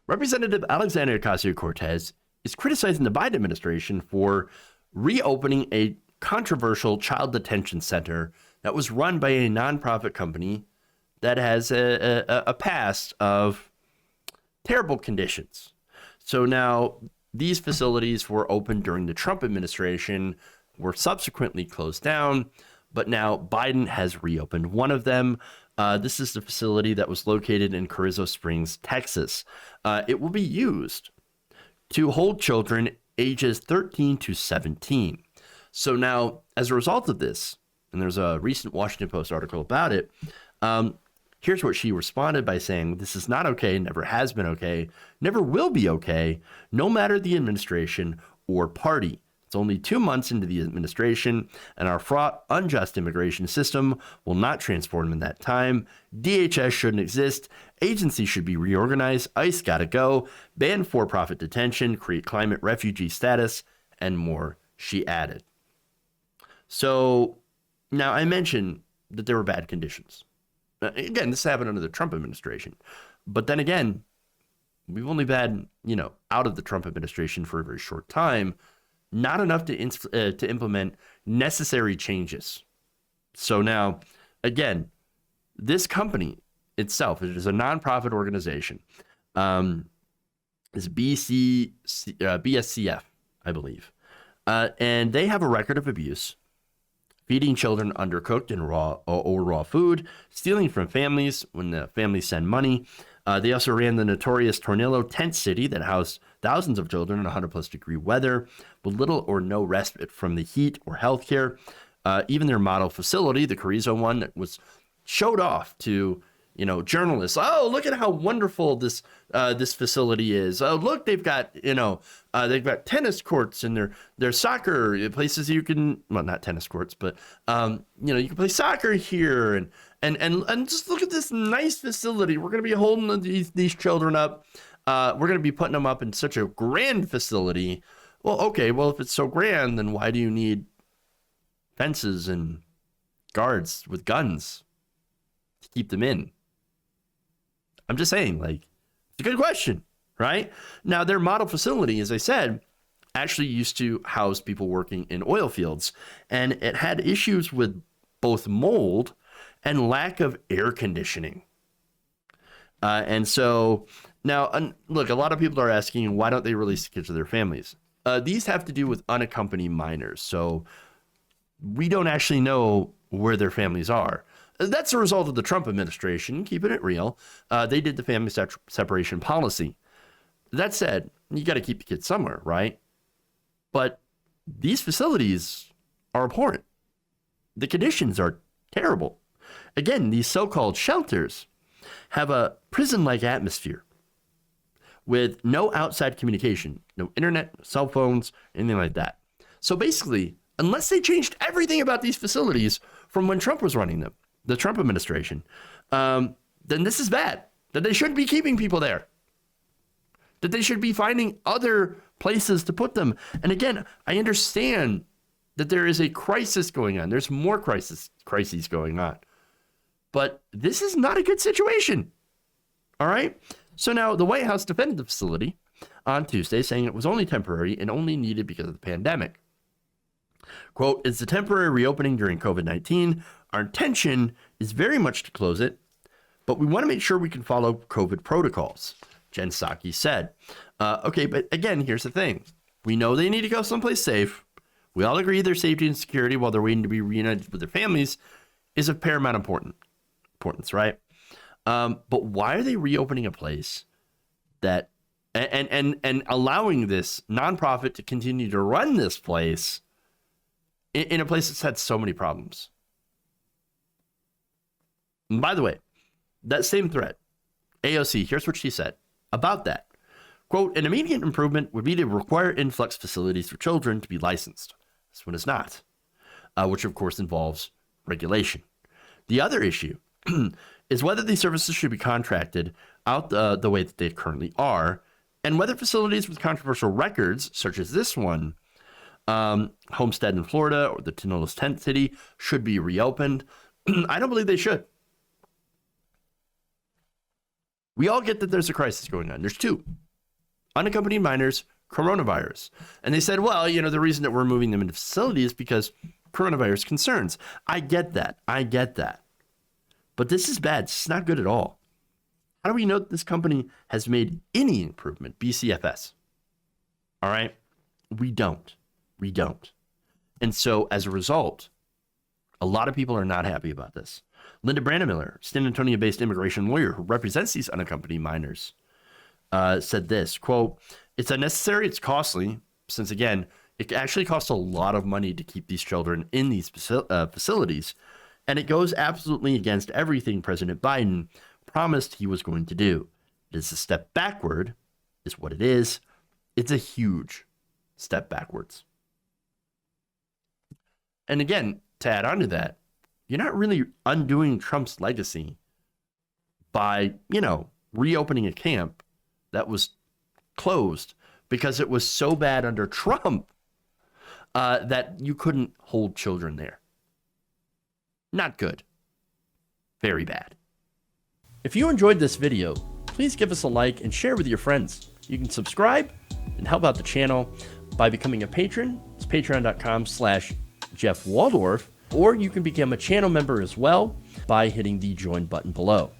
Representative Alexander Ocasio-Cortez is criticizing the Biden administration for reopening a controversial child detention center that was run by a nonprofit company that has a past of terrible conditions. So now these facilities were opened during the Trump administration, were subsequently closed down, but now Biden has reopened one of them. This is the facility that was located in Carrizo Springs, Texas. It will be used to hold children ages 13 to 17. So now, as a result of this, and there's a recent Washington Post article about it, here's what she responded by saying, "This is not okay, never has been okay, never will be okay, no matter the administration or party. It's only 2 months into the administration, and our fraught, unjust immigration system will not transform in that time. DHS shouldn't exist. Agencies should be reorganized. ICE gotta go. Ban for-profit detention, create climate refugee status, and more," she added. So now I mentioned that there were bad conditions. Again, this happened under the Trump administration. But then again, we've only been, out of the Trump administration for a very short time. Not enough to implement necessary changes. So now, again, this company itself, it is a nonprofit organization, is BSCF, I believe, and they have a record of abuse, feeding children undercooked and raw food, stealing from families when the families send money. They also ran the notorious Tornillo tent city that housed thousands of children in 100-plus degree weather with little or no respite from the heat or healthcare. Even their model facility, the Carrizo one, that was showed off to journalists. Oh, look at how wonderful this facility is. Oh, look, they've got tennis courts and their soccer places you can, well, not tennis courts, but you can play soccer here and just look at this nice facility. We're going to be holding these children up. We're going to be putting them up in such a grand facility. Well, okay, well, if it's so grand, then why do you need fences and guards with guns to keep them in? I'm just saying, it's a good question, right? Now, their model facility, as I said, actually used to house people working in oil fields, and it had issues with both mold and lack of air conditioning. And so now, look, a lot of people are asking, why don't they release the kids to their families? These have to do with unaccompanied minors. So we don't actually know where their families are. That's a result of the Trump administration, keeping it real. They did the family separation policy. That said, you got to keep the kids somewhere, right? But these facilities are abhorrent. The conditions are terrible. Again, these so-called shelters have a prison-like atmosphere with no outside communication, no internet, no cell phones, anything like that. So basically, unless they changed everything about these facilities from when Trump was running them, the Trump administration, then this is bad. That they shouldn't be keeping people there. That they should be finding other places to put them. And again, I understand that there is a crisis going on. There's more crises going on. But this is not a good situation. All right? So now the White House defended the facility on Tuesday, saying it was only temporary and only needed because of the pandemic. Quote, "It's a temporary reopening during COVID-19. Our intention is very much to close it, but we want to make sure we can follow COVID protocols," Jen Psaki said. Okay, but again, here's the thing. We know they need to go someplace safe. We all agree their safety and security while they're waiting to be reunited with their families is of paramount importance, right? But why are they reopening a place that and allowing this nonprofit to continue to run this place in a place that's had so many problems? And by the way, that same thread, AOC, here's what she said about that. Quote, "An immediate improvement would be to require influx facilities for children to be licensed." This one is not, which of course involves regulation. The other issue is whether these services should be contracted out the way that they currently are, and whether facilities with controversial records, such as this one, Homestead in Florida or the Tornillo tent city, should be reopened. I don't believe they should. We all get that there's a crisis going on. There's two: unaccompanied minors, coronavirus. And they said, well, the reason that we're moving them into facilities is because coronavirus concerns. I get that. But this is bad. It's not good at all. How do we know that this company has made any improvement? BCFS. All right. We don't. And so as a result, a lot of people are not happy about this. Linda Brandemiller, San Antonio-based immigration lawyer who represents these unaccompanied minors, said this, quote, "It's unnecessary, it's costly, since again, it actually costs a lot of money to keep these children in these facilities, and it goes absolutely against everything President Biden promised he was going to do. It is a step backward, is what it is. It's a huge step backwards." And again, to add on to that, you're not really undoing Trump's legacy by, reopening a camp that was closed because it was so bad under Trump that you couldn't hold children there. Not good. Very bad. If you enjoyed this video, please give us a like and share with your friends. You can subscribe and help out the channel by becoming a patron. It's patreon.com/Jeff Waldorf, or you can become a channel member as well by hitting the join button below.